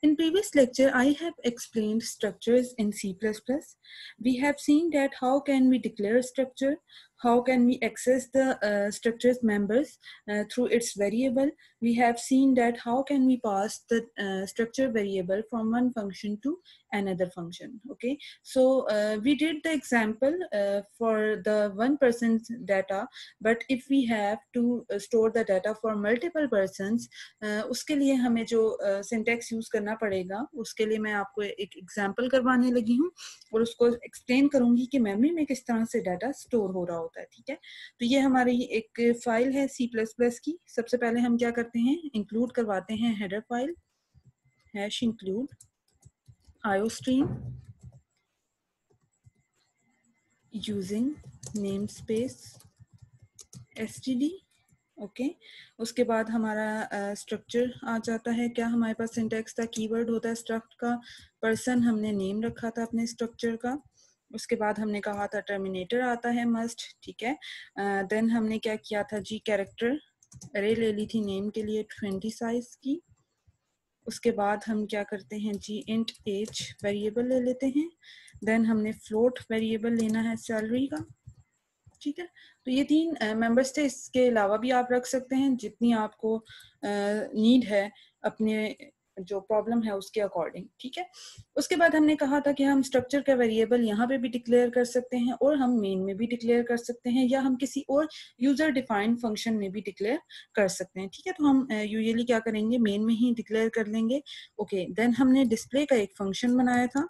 In previous lecture, I have explained structures in C++. We have seen that how can we declare a structure, how can we access the structure's members through its variable. We have seen that how can we pass the structure variable from one function to another function. Okay, so we did the example for the one person's data, but if we have to store the data for multiple persons, उसके लिए हमें जो syntax use करना पड़ेगा, उसके लिए मैं आपको एक एग्जांपल करवाने लगी हूँ और उसको एक्सप्लेन करूंगी कि मेमोरी में किस तरह से डाटा स्टोर हो रहा होता है. ठीक है, तो ये हमारी एक फाइल है C++ की. सबसे पहले हम क्या करते हैं, इंक्लूड करवाते हैं header file #include iostream using namespace std. Okay, उसके बाद हमारा स्ट्रक्चर आ जाता है. क्या हमारे पास सिंटैक्स था, कीवर्ड होता है स्ट्रक्ट का, पर्सन हमने नेम रखा था अपने स्ट्रक्चर का. उसके बाद हमने कहा था टर्मिनेटर आता है मस्ट. ठीक है, देन हमने क्या किया था जी, कैरेक्टर अरे ले ली थी नेम के लिए 20 साइज की. उसके बाद हम क्या करते हैं जी, इंट एज वेरिएबल ले लेते हैं. देन हमने फ्लोट वेरिएबल लेना है सैलरी का. ठीक है, तो ये 3 मेंबर्स थे. इसके अलावा भी आप रख सकते हैं जितनी आपको नीड है अपने जो प्रॉब्लम है उसके अकॉर्डिंग. ठीक है, उसके बाद हमने कहा था कि हम स्ट्रक्चर का वेरिएबल यहाँ पे भी डिक्लेयर कर सकते हैं और हम मेन में भी डिक्लेयर कर सकते हैं या हम किसी और यूजर डिफाइंड फंक्शन में भी डिक्लेयर कर सकते हैं. ठीक है, तो हम यूजुअली क्या करेंगे, मेन में ही डिक्लेयर कर लेंगे. ओके, देन हमने डिस्प्ले का एक फंक्शन बनाया था,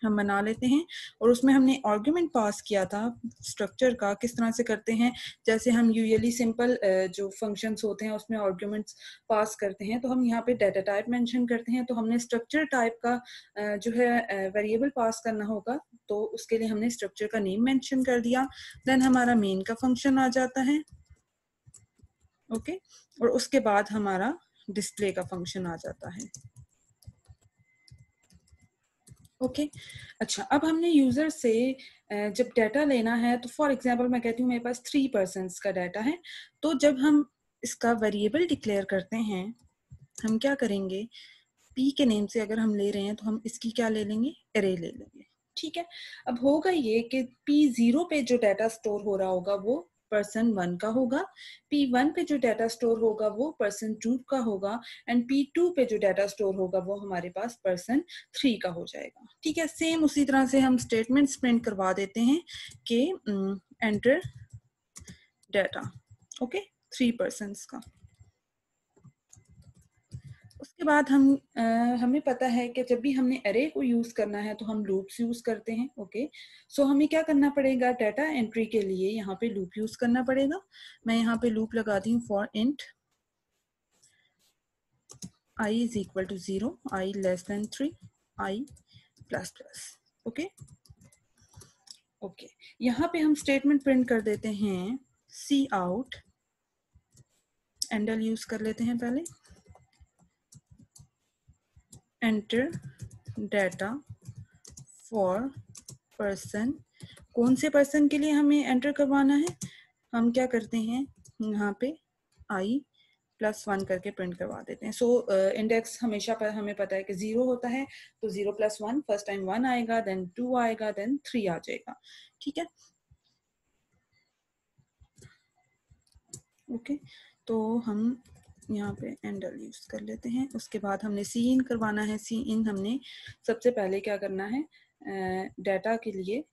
हम बना लेते हैं और उसमें हमने आर्गुमेंट पास किया था स्ट्रक्चर का. किस तरह से करते हैं, जैसे हम यूजुअली सिंपल जो फंक्शंस होते हैं उसमें आर्गुमेंट्स पास करते हैं, तो हम यहाँ पे डाटा टाइप मेंशन करते हैं. तो हमने स्ट्रक्चर टाइप का जो है वेरिएबल पास करना होगा, तो उसके लिए हमने स्ट्रक्चर का नेम मेंशन कर दिया. देन हमारा मेन का फंक्शन आ जाता है. ओके, और उसके बाद हमारा डिस्प्ले का फंक्शन आ जाता है. ओके, अच्छा, अब हमने यूजर से जब डाटा लेना है, तो फॉर एग्जांपल मैं कहती हूँ मेरे पास 3 पर्सन्स का डाटा है. तो जब हम इसका वेरिएबल डिक्लेयर करते हैं, हम क्या करेंगे, p के नेम से अगर हम ले रहे हैं तो हम इसकी क्या ले लेंगे, एरे ले लेंगे. ठीक है, अब होगा ये कि P0 पे जो डाटा स्टोर हो रहा होगा वो पर्सन 1 का होगा, P1 पे जो डाटा स्टोर होगा वो पर्सन 2 का होगा, एंड P2 पे जो डाटा स्टोर होगा वो हमारे पास पर्सन 3 का हो जाएगा. ठीक है, सेम उसी तरह से हम स्टेटमेंट्स प्रिंट करवा देते हैं कि एंटर डाटा. ओके, 3 पर्सन्स का. उसके बाद हमें पता है कि जब भी हमने अरे को यूज करना है तो हम लूप्स यूज करते हैं. ओके, सो हमें क्या करना पड़ेगा, डाटा एंट्री के लिए यहाँ पे लूप यूज करना पड़ेगा. मैं यहाँ पे लूप लगाती हूँ for int I is equal to 0, I less than 3, I plus plus. Okay okay, यहाँ पे हम स्टेटमेंट प्रिंट कर देते हैं सी आउट, एंडल यूज कर लेते हैं पहले, एंटर डाटा फॉर पर्सन. कौन से पर्सन के लिए हमें एंटर करवाना है, हम क्या करते हैं यहाँ पे i+1 करके प्रिंट करवा देते हैं. सो इंडेक्स हमेशा पर हमें पता है कि 0 होता है, तो 0+1, फर्स्ट टाइम 1 आएगा, देन 2 आएगा, देन 3 आ जाएगा. ठीक है, ओके, तो हम यहाँ पे एंडल यूज कर लेते हैं. उसके बाद हमने सी इन करवाना है. सी इन हमने सबसे पहले क्या करना है, डाटा के लिए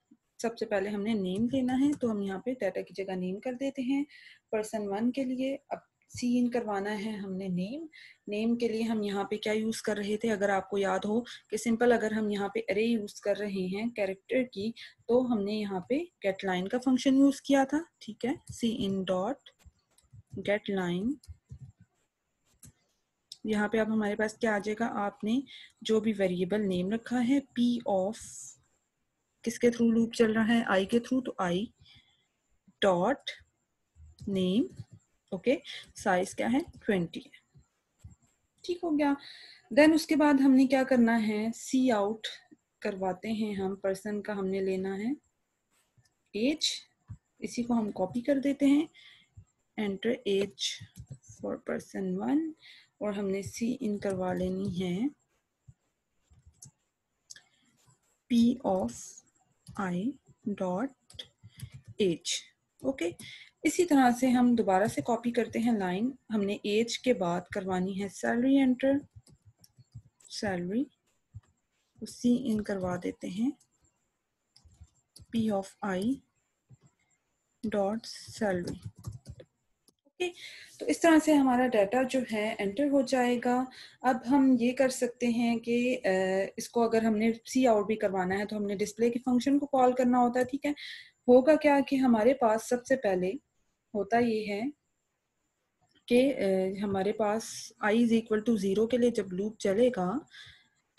सबसे पहले हमने नेम लेना है, तो हम यहाँ पे डाटा की जगह नेम कर देते हैं पर्सन 1 के लिए. अब सी इन करवाना है हमने नेम. नेम के लिए हम यहाँ पे क्या यूज कर रहे थे, अगर आपको याद हो कि सिंपल अगर हम यहाँ पे अरे यूज कर रहे हैं कैरेक्टर की, तो हमने यहाँ पे गेट लाइन का फंक्शन यूज किया था. ठीक है, सी इन डॉट गेट लाइन. यहाँ पे अब हमारे पास क्या आ जाएगा, आपने जो भी वेरिएबल नेम रखा है p ऑफ किसके थ्रू लूप चल रहा है, i के थ्रू, तो i dot name. Okay, size क्या है 20 है. ठीक हो गया. देन उसके बाद हमने क्या करना है, सी आउट करवाते हैं हम. पर्सन का हमने लेना है एज, इसी को हम कॉपी कर देते हैं, एंटर एज फॉर पर्सन 1. और हमने सी इन करवा लेनी है P of I dot age. Okay, इसी तरह से हम दोबारा से कॉपी करते हैं लाइन। हमने एज के बाद करवानी है सैलरी एंटर, सैलरी सी इन करवा देते हैं P of I dot salary. Okay, तो इस तरह से हमारा डाटा जो है एंटर हो जाएगा। अब हम ये कर सकते हैं कि इसको अगर हमने सी आउट भी करवाना है तो हमने डिस्प्ले के फंक्शन को कॉल करना होता है। ठीक है, होगा क्या कि हमारे पास सबसे पहले होता ये है कि हमारे पास i इज इक्वल टू 0 के लिए जब लूप चलेगा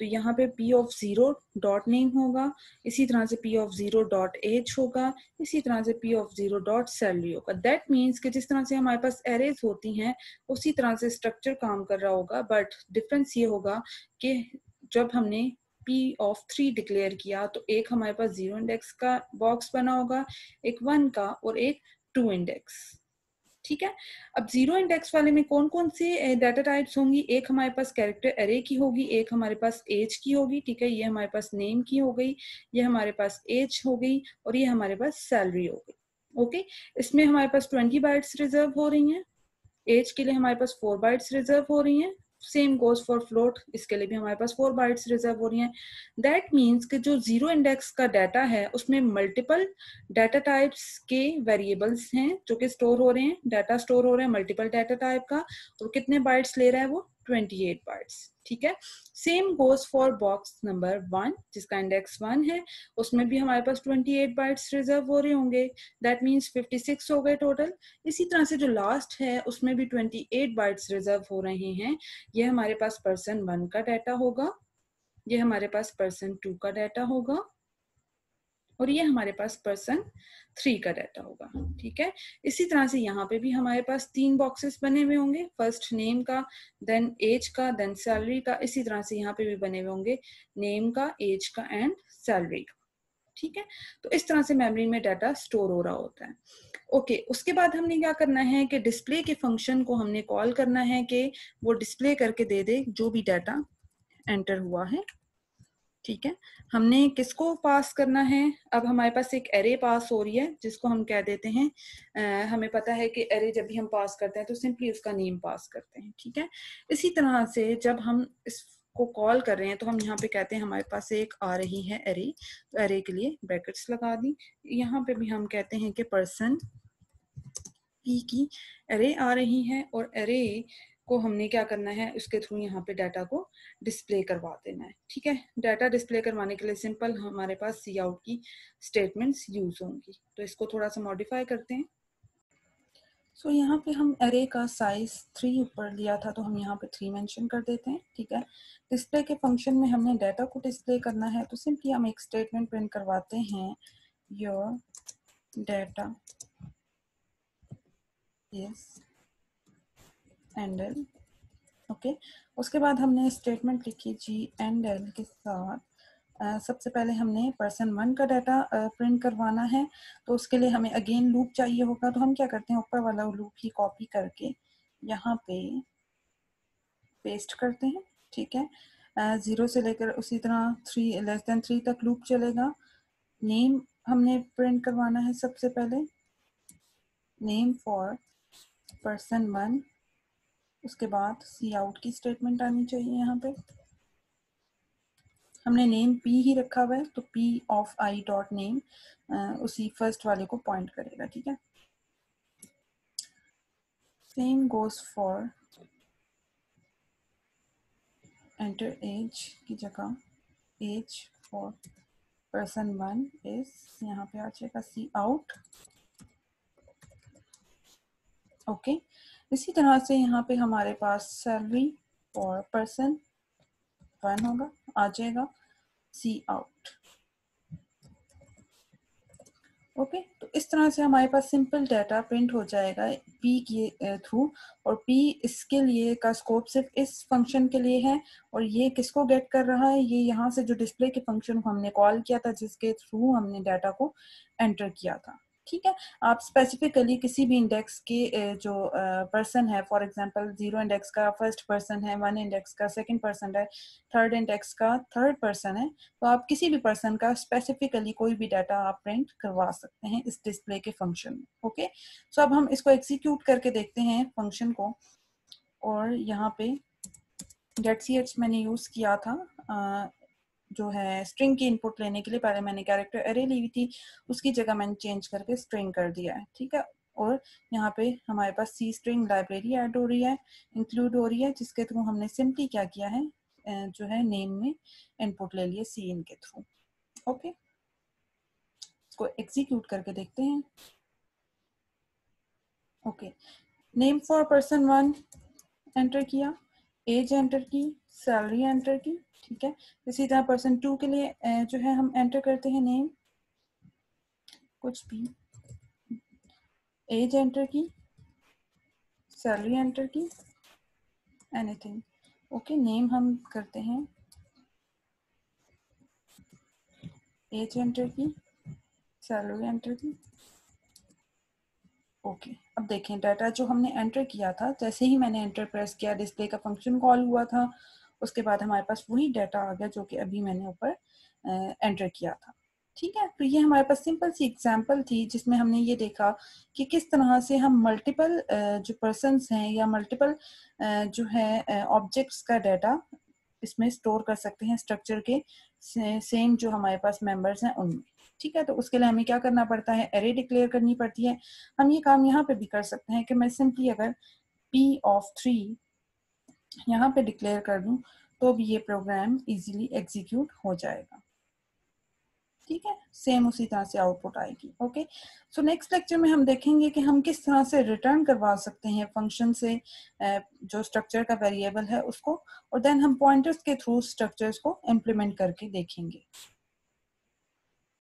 तो यहाँ पे p ऑफ 0 डॉट नेम होगा, इसी तरह से p ऑफ 0 डॉट एज होगा, इसी तरह से p ऑफ 0 डॉट सैलरी होगा। दैट मीन्स कि जिस तरह से हमारे पास एरेज होती हैं उसी तरह से स्ट्रक्चर काम कर रहा होगा, बट डिफरेंस ये होगा कि जब हमने p ऑफ 3 डिक्लेयर किया तो एक हमारे पास 0 इंडेक्स का बॉक्स बना होगा, एक 1 का और एक 2 इंडेक्स। ठीक है, अब 0 इंडेक्स वाले में कौन कौन से डाटा टाइप्स होंगी? एक हमारे पास कैरेक्टर एरे की होगी, एक हमारे पास एज की होगी। ठीक है, ये हमारे पास नेम की हो गई, ये हमारे पास एज हो गई और ये हमारे पास सैलरी हो गई। ओके, इसमें हमारे पास 20 बाइट्स रिजर्व हो रही हैं, एज के लिए हमारे पास 4 बाइट्स रिजर्व हो रही हैं, सेम गोज फॉर फ्लोट, इसके लिए भी हमारे पास 4 बाइट्स रिजर्व हो रही हैं। दैट मीन्स कि जो 0 इंडेक्स का डाटा है उसमें मल्टीपल डाटा टाइप्स के वेरिएबल्स हैं जो कि स्टोर हो रहे हैं, डाटा स्टोर हो रहे हैं मल्टीपल डाटा टाइप का, और कितने बाइट्स ले रहा है वो 28 बाइट्स। ठीक है, same goes for box number 1 जिसका इंडेक्स 1 है, उसमें भी हमारे पास 28 बाइट्स रिजर्व हो रहे होंगे, दैट मीन्स 56 हो गए टोटल। इसी तरह से जो लास्ट है उसमें भी 28 बाइट्स रिजर्व हो रहे हैं, ये हमारे पास पर्सन 1 का डाटा होगा, ये हमारे पास पर्सन 2 का डाटा होगा और ये हमारे पास पर्सन 3 का डाटा होगा। ठीक है, इसी तरह से यहाँ पे भी हमारे पास 3 बॉक्सेस बने हुए होंगे, फर्स्ट नेम का, देन एज का, देन सैलरी का। इसी तरह से यहाँ पे भी बने हुए होंगे नेम का, एज का एंड सैलरी का। ठीक है, तो इस तरह से मेमोरी में डाटा स्टोर हो रहा होता है। ओके, उसके बाद हमने क्या करना है कि डिस्प्ले के फंक्शन को हमने कॉल करना है कि वो डिस्प्ले करके दे दे जो भी डाटा एंटर हुआ है। ठीक है, हमने किसको पास करना है? अब हमारे पास एक एरे पास हो रही है जिसको हम कह देते हैं, हमें पता है कि एरे जब भी हम पास करते हैं तो सिंपली उसका नेम पास करते हैं। ठीक है, इसी तरह से जब हम इसको कॉल कर रहे हैं तो हम यहाँ पे कहते हैं हमारे पास एक आ रही है एरे, तो एरे के लिए ब्रैकेट्स लगा दी। यहाँ पे भी हम कहते हैं कि पर्सन पी की एरे आ रही है और एरे को हमने क्या करना है, उसके थ्रू यहाँ पे डाटा को डिस्प्ले करवा देना है। ठीक है, डाटा डिस्प्ले करवाने के लिए सिंपल हमारे पास सी आउट की स्टेटमेंट्स यूज होंगी, तो इसको थोड़ा सा मॉडिफाई करते हैं। सो यहाँ पे हम एरे का साइज 3 ऊपर लिया था तो हम यहाँ पे 3 मेंशन कर देते हैं। ठीक है, डिस्प्ले के फंक्शन में हमने डाटा को डिस्प्ले करना है तो सिंपली हम एक स्टेटमेंट प्रिंट करवाते हैं, your data is handle. Okay, उसके बाद हमने स्टेटमेंट लिखी जी एंड एल के साथ सबसे पहले हमने पर्सन 1 का डाटा प्रिंट करवाना है, तो उसके लिए हमें अगेन लूप चाहिए होगा, तो हम क्या करते हैं ऊपर वाला लूप ही कॉपी करके यहाँ पे पेस्ट करते हैं। ठीक है, 0 से लेकर उसी तरह 3 लेस देन 3 तक लूप चलेगा। नेम हमने प्रिंट करवाना है सबसे पहले, नेम फॉर पर्सन 1, उसके बाद सी आउट की स्टेटमेंट आनी चाहिए। यहाँ पे हमने नेम p ही रखा हुआ है तो p of i dot name उसी फर्स्ट वाले को पॉइंट करेगा। ठीक है, same goes for enter age की जगह एज फॉर पर्सन 1 इज, यहाँ पे आ जाएगा सी आउट। ओके, इसी तरह से यहाँ पे हमारे पास सैलरी फॉर पर्सन 1 होगा, आ जाएगा सी आउट। ओके, तो इस तरह से हमारे पास सिंपल डाटा प्रिंट हो जाएगा पी के थ्रू, और पी इसके लिए का स्कोप सिर्फ इस फंक्शन के लिए है, और ये किसको गेट कर रहा है, ये यहाँ से जो डिस्प्ले के फंक्शन को हमने कॉल किया था जिसके थ्रू हमने डाटा को एंटर किया था। ठीक है। आप स्पेसिफिकली किसी भी इंडेक्स के जो पर्सन है, फॉर एग्जांपल 0 इंडेक्स का फर्स्ट पर्सन है, 1 इंडेक्स का सेकंड पर्सन है, 3rd इंडेक्स का थर्ड पर्सन है, तो आप किसी भी पर्सन का स्पेसिफिकली कोई भी डाटा आप प्रिंट करवा सकते हैं इस डिस्प्ले के फंक्शन में। ओके, सो अब हम इसको एग्जीक्यूट करके देखते हैं फंक्शन को। और यहाँ पे get मैंने यूज किया था जो है स्ट्रिंग की इनपुट लेने के लिए। पहले मैंने कैरेक्टर एरे ली हुई थी, उसकी जगह मैंने चेंज करके स्ट्रिंग कर दिया है, ठीक है। और यहाँ पे हमारे पास सी स्ट्रिंग लाइब्रेरी ऐड हो रही है, इंक्लूड हो रही है, जिसके थ्रू हमने सिंपली क्या किया है, जो है नेम में इनपुट ले लिए सी इन के थ्रू। ओके, इसको एग्जीक्यूट करके देखते हैं। Okay, name for person 1 enter किया, एज एंटर की, सैलरी एंटर की, ठीक है। इसी तरह पर्सन 2 के लिए जो है हम एंटर करते हैं नेम, कुछ भी, एज एंटर की, सैलरी एंटर की, एनीथिंग। ओके, नेम हम करते हैं, एज एंटर की, सैलरी एंटर की। ओके, अब देखें डाटा जो हमने एंटर किया था, जैसे ही मैंने एंटर प्रेस किया डिस्प्ले का फंक्शन कॉल हुआ था, उसके बाद हमारे पास वही डाटा आ गया जो कि अभी मैंने ऊपर एंटर किया था, ठीक है। तो ये हमारे पास सिंपल सी एग्जांपल थी जिसमें हमने ये देखा कि किस तरह से हम मल्टीपल जो पर्सन्स हैं या मल्टीपल जो है ऑब्जेक्ट्स का डाटा इसमें स्टोर कर सकते हैं स्ट्रक्चर के सेम जो हमारे पास मेंबर्स हैं उनमें, ठीक है। तो उसके लिए हमें क्या करना पड़ता है, एरे डिक्लेयर करनी पड़ती है। हम ये काम यहाँ पे भी कर सकते हैं कि मैं सिंपली अगर p(3) यहाँ पे डिक्लेयर कर दूं तो भी ये प्रोग्राम इजीली एग्जीक्यूट हो जाएगा, ठीक है। सेम उसी तरह से आउटपुट आएगी। ओके, सो नेक्स्ट लेक्चर में हम देखेंगे कि हम किस तरह से रिटर्न करवा सकते हैं फंक्शन से जो स्ट्रक्चर का वेरिएबल है उसको, और देन हम पॉइंटर्स के थ्रू स्ट्रक्चर्स को इम्प्लीमेंट करके देखेंगे।